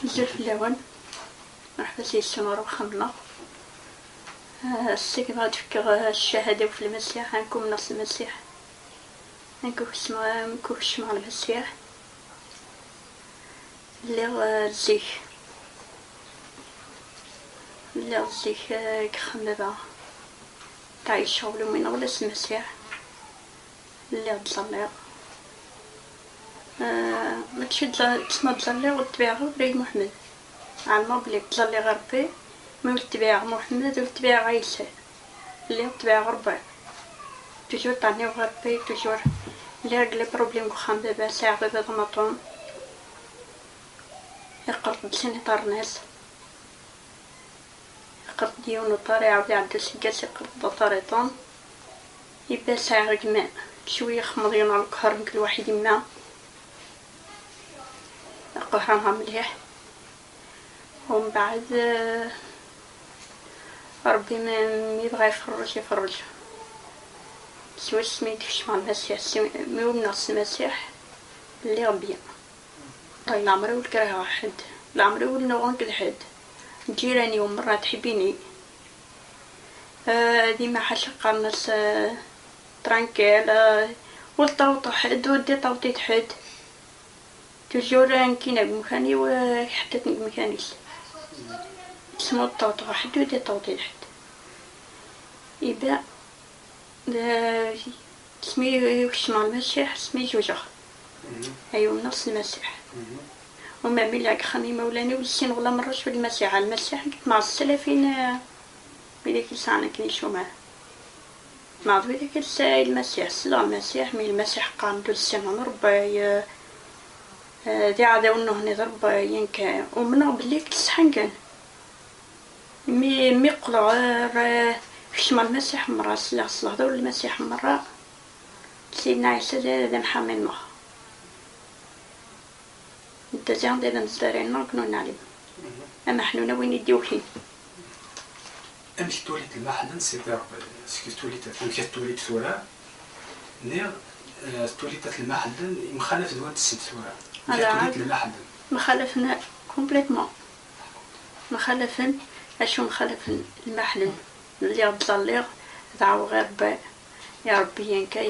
بزاف اللون مرحبا سي السنور وخمنا. السيك غادي تفكر الشهادة في المسيح عنكم نص المسيح عنكم شمع المسيح اللي الزيك كخمبا تعيش شغل من ولا المسيح اللي تصلي ما تشد تسمى تصلي وتبيعها بري محمد علما بلي تصلي غير ربي ما تبيع محمد وتبيع عيسى اللي تبيع ربي توجور طاني غير ربي توجور اللي رجلي بروبليم وخام بابا ساعة بابا ضمطون يقرب سنتار ناس يقرب ديون وطاري عاودي عند السكاس يقرب طاريطون يبا ساعة جماع شوية خمضيون على القهر كل واحد يما قهرها مليح ومن بعد ربي ما يبغى يفرج سوا سميتكش مع المسيح مو نص المسيح اللي ربي طيب العمري والكره واحد العمري والنوغن كل حد جيراني ومرة تحبيني ديما حشق الناس ترانكيل والطوط حد ودي طوطيت حد تجور نكينا بمكاني وحدت بمكانيش اسمو الطوط واحد ودي طوطيت حد يبا سمي وش مع المسيح سمي جوجة أيوة نص المسيح وما ملاك خمي مولاني والسين غلا مرش في المسيح على المسيح قلت مع السلفين بذيك الساعة كنيشو معاه مع بذيك الساعة المسيح سلا المسيح مي المسيح قام دول السنة ربي ذي عدا ونهني ضرب ينكا ومنه بليك تسحن كان مي قلع فشما المسيح مرة سلا دول المسيح مرة سيدنا عيسى ذا محمد مخ انت زين دابا نزدارينا كنو نعلم اما حنونا وين يديو حين امشي توليت المحل سيدي ربي سكي توليت امشي توليت ثورة نير توليت المحل مخالف دوات السيد ثورة توليت المحل مخالفنا كومبليتمون مخالفن اشو مخالفن المحل اللي غتصلي دعو غير با يا ربي ينكا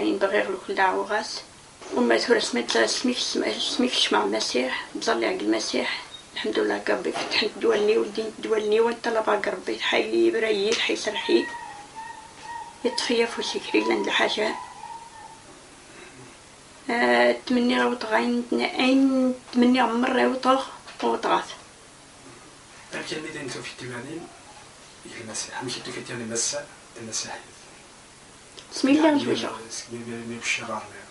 ينبغي غلو كل دعوة غاس وما ثورة سميكش مع المسيح تصلي على المسيح الحمد لله ربي فتحت دولني ودين دولني وانت لبا ربي حي بريد حي سرحي يطفي فوسيكري لان الحاجة تمني غوط غاين اين تمني عمر غوطغ وطغاث لكن ميدان في التمانين المسيح مش تكتير المسيح سمي الله جوجا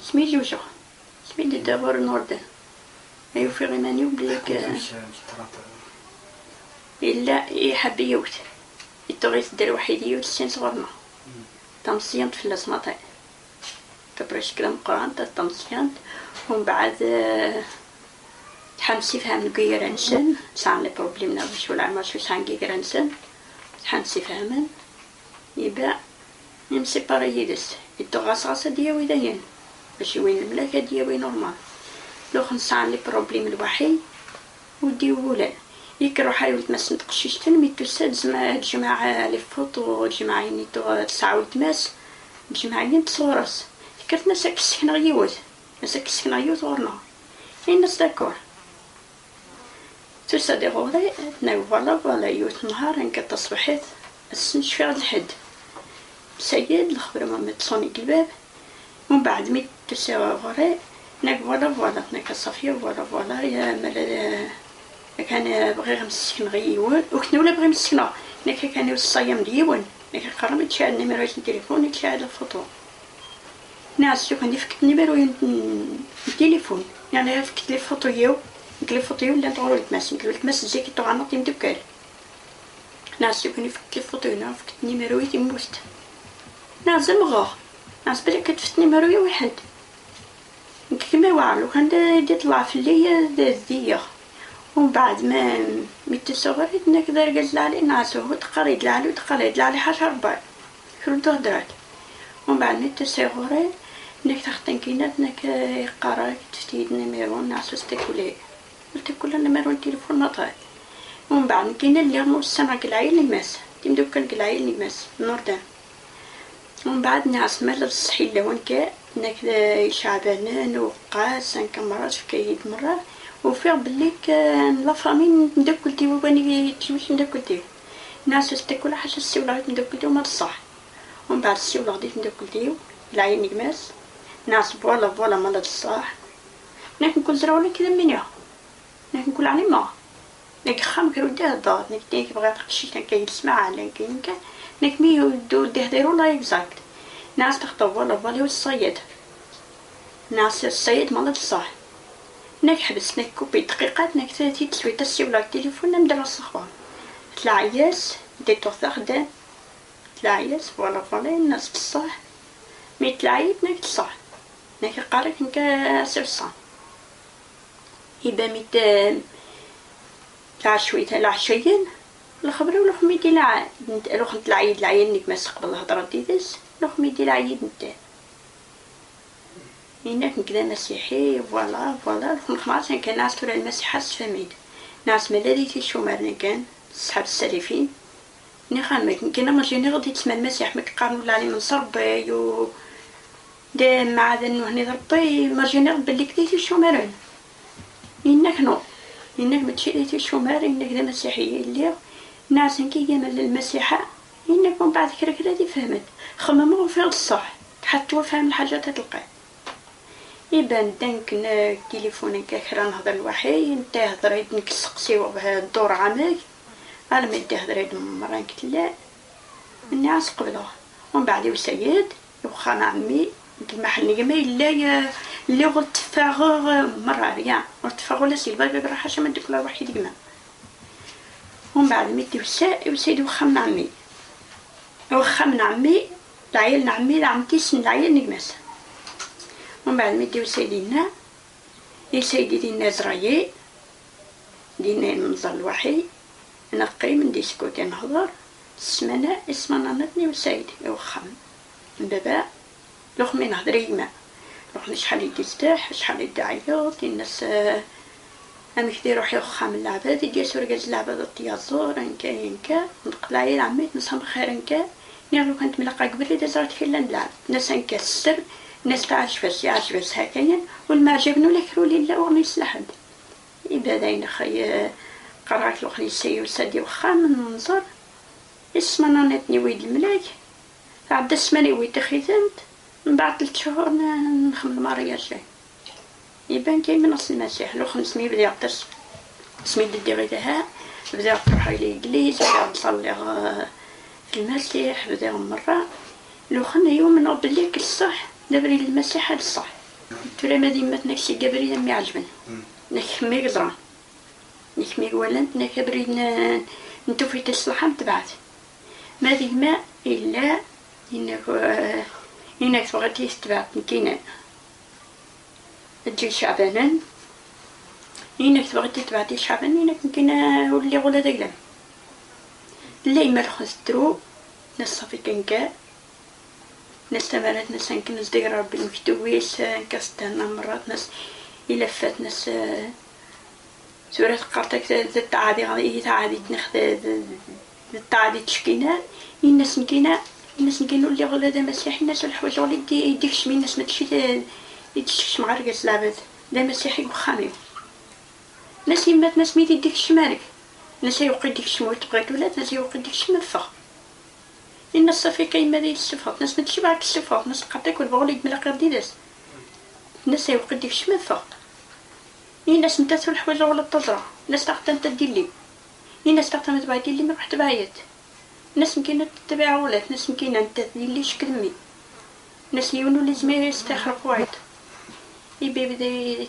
سمي جوجا سمي دي دابور نوردن ايو في غيمانيو بليك إلا يحب يوت يتغيث دار وحيد يوت سين صغرنا تمصيانت في اللاسماطي تبرش كلام قرآن تمصيانت ومن بعد تحمسي فهم القير انسان تسعن لي بروبليمنا باش ولا عمر شو تسعن قير انسان تحمسي فهمن يبا يمسي باريدس يتغاص دياوي داين باش وين الملاك دياوي نورمال لو خنسان لي بروبليم الوحي ودي ولا يكرو حاول تمس نتقشيشتن ميتو سادز مع الجماعة لي فوتو الجماعة نيتو تسعود ماس الجماعة تصورس فكرت ناس كسكنا غيوت ناس كسكنا غيوت غورنا الناس داكور تسا غوري ناو فوالا يوت نهار انك تصبحت السنش في غد الحد سيد الخبر ما متصوني الباب ومن بعد ميت تسا غوري ناك فوالا ناك صافية فوالا يا مالا كان بغي غمسكن غيون وكنا ولا بغي مسكنا ناك كان الصيام ديون ناك قرب تشعل نيميروات التليفون تشعل الفوتو ناس كان يفكت نيميرو التليفون يعني فكت لي فوتو اللي نطولو التماس نقول التماس زيك طبعا مدكال ناس كان يفكت لي فوتو هنا فكت نيميرو يموت ناس مغا ناس بلا كتفت نيميرو واحد كيما واعر وكان يطلع في اللي ذي ومن بعد ما ميتصغرت نقدر قلت لها ناسو هو تقريد لها حاجة ربع شو تهدرات ومن بعد ميتصغرت نك تختن كينات نك يقرا تفتيد نيميرو ناسو استكولي قلت كل نمر التليفون ما طاي. ومن بعد كاين اللي موسنا العين الماس تمدو كان العين الماس نوردان. ومن بعد ناس مال الصحي لون كا نكذا شعبان وقاس كمرات في كايد مرة وفيغ بلي كان لا فامي ندكلتي وباني تمش ندكلتي ناس استكل حاجه السيوله ندكلتي ما الصح. ومن بعد السيوله غادي ندكلتي العين يماس ناس فوالا مال الصح. ناك نكون زراوله كذا منيا ناك نقول علي ما ناك خام كرودها الدار ناك ديك بغات تقشي كان يسمع على كاين كان ناك ميو دول ديرو لا اكزاكت ناس تخطب فوالا والصيد ناس الصيد مال الصح. ناك حبس ناك كوبي دقيقات ناك ثلاثي تسوي تسي ولا التليفون ندير الصخبه تلاعياس دي توث خدام تلاعياس فوالا الناس بصح مي تلاعيب ناك تصح ناك قارك نكا سرصان يبا ميت تاع شويه تاع العشيين الخبر ولا خميدي لا روح نتلاعيد العين نيك ما استقبل الهضره ديدس روح ميدي العيد نتا هناك كذا مسيحي فوالا خلاص كان ناس ترى المسيحة سفميد ناس ملادي شومرنا كان صحاب السلفين نخام كنا مرجيني غادي تسمى المسيح مكقارنوا عليه من صربي و دا معدن وهني ضربي مرجيني بلي كديتي شومرن هناك نو هناك متشيلتي شومر هناك كذا مسيحيين اللي ناس كي جمال المسيحة هناك من بعد كرا دي فهمت خمموا في الصح حتى فهم الحاجات تلقى يبان دانك تليفونك كاخرا نهضر الوحي انت هضر يدنك تسقسيو بها الدور عامك انا ما يدي هضر يد مرة قلت لا الناس قبله ومن بعد وسيد وخانا عمي المحل نجمي اللي غلط تفاغ مرة ريان غلط ولا سيلفا بيبرا حاجة ما نديك الوحيد يجمع. ومن بعد ميدي وسيد وخمن عمي وخمن عمي العيال عمي لعمتي سن العيال نجمس. ومن بعد ميدي وسيدينا يسيدي دينا زرايي دينا منظر الوحي نقي من ديسكوتي نهضر السمانة اسمنا نتني وسيدي وخمن من بابا لخمي نهضر يما روحنا شحال يدي يستاح شحال يدي عياط الناس امي كدي روحي وخام اللعبات يدي سورقاز اللعبات الطيازور انكا نقلعي لعمي نصهم بخير انكا نيغلو كانت ملقا قبل إذا زرت في نلعب ناس نكسر ناس تعجبس يعجبس هكايا والما عجبنو لكرو لله وغني سلحد إبادين خي قرعت لوخلي سي وسادي وخام من منظر اسمنا نتني ويد الملاك عبد السماني ويد خيثمت من بعد 3 شهور نخمم المارياج جاي يبان كاين من اصل المسيح لو خمسمي بدا يعطس سمي ددي غيرها بدا تروح للإنجليز بدا تصلي في المسيح بدا مرة لو خنا يوم من بلي الصح دبري المسيح هذا الصح ترى ما ديما نكسي قبري لم يعجبني نخمي قدران نخمي ولنت نكبري نتوفي تصلحان تبعت ما ديما الا إنك تبغي تبعت كاينة تجي شعبانا إنك تبغي تبعتي شعبان إنك كاينة ولي غولا دايلا اللي ما خسرو ناس صافي كنكا ناس تمارات ناس كنز دايرة ربي المكتوبيس كاستانا مرات ناس يلفات ناس سورة قرطك التعادي غادي تعادي تنخد التعادي تشكينا الناس مكينة الناس نكينو اللي غلا دا مسيحي الناس الحوايج غادي يديك شمي الناس ما تمشي يتشكش مع رقاص لعبات دا مسيحي وخامي ناس يمات ناس ميت يديك شمالك ناس يوقي يديك شمو تبغيت ولاد ناس يوقي يديك شمفخ الناس صافي كاين ماذا الصفات ناس ما تشبعك الصفات ناس قطيك والبغولي ملقا ديداس ناس يوقي يديك شمفخ الناس متاثر الحوايج غلا تزرع ناس تاخد انت دير لي الناس تاخد ما تبغي دير لي ما راح تبعيط ناس مكينة تتبع ولاد ناس مكينة انت اللي شكلمي ناس يونو لازم يستخرق واحد يبي بدا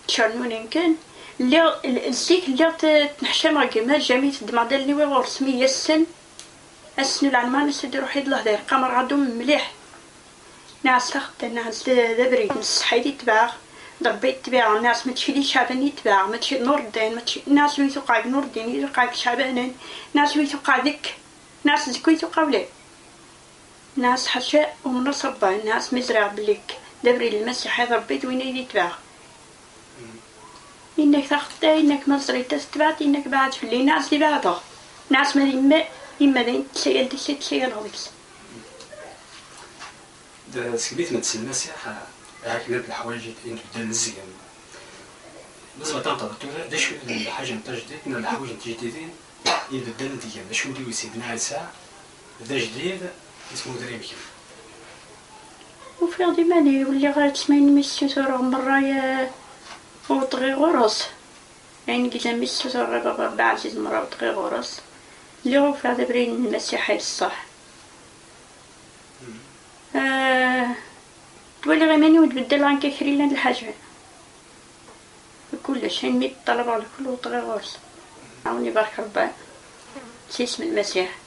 تشارنون كان اللي الزيك اللي تنحشى مع جمال جميع الدمادل اللي وغور سمية السن العنمان سيدي روحي الله داير قمر عدو مليح ناس تاخد ناس دبري ناس حيدي تباع ضربي تباع ناس ما تشيلي شعباني تباع ما تشيل نور الدين ما تشيل ناس ويتوقع نور الدين يتوقع شعبانين ناس ويتوقع ذك ناس زكويتو قبلي ناس حشاء ومن صبا ناس مزرع بليك دبري المسيح هذا ربيت وين يدي تباع إنك تاخدها إنك ما صريت تبعت إنك بعد في اللي ناس اللي بعده ناس ما إما ذين تسيل ديك تسيل غويس. دا سكبيت ما تسلماسي هكذا الحوايج اللي تبدا مزيان. بالنسبة لطنطا دا شو الحاجة نتاع جديد من الحوايج الجديدين اللي بدا نتيجة شو اللي سيدنا عيسى دا جديد اسمه دريم كيف. وفي غدي مالي يولي غير تسمين ميسيو صورة مرة وطغي غرس يعني كي ميسيو صورة بابا بعزيز مرة وطغي غرس اللي هو في هذا برين المسيحي الصح. تولي غير ماني وتبدل عن كثيرين هاد الحاجة كل شيء ميت طلب على كل وطغي غرس. عاوني بارك ربي سيسم المسيح.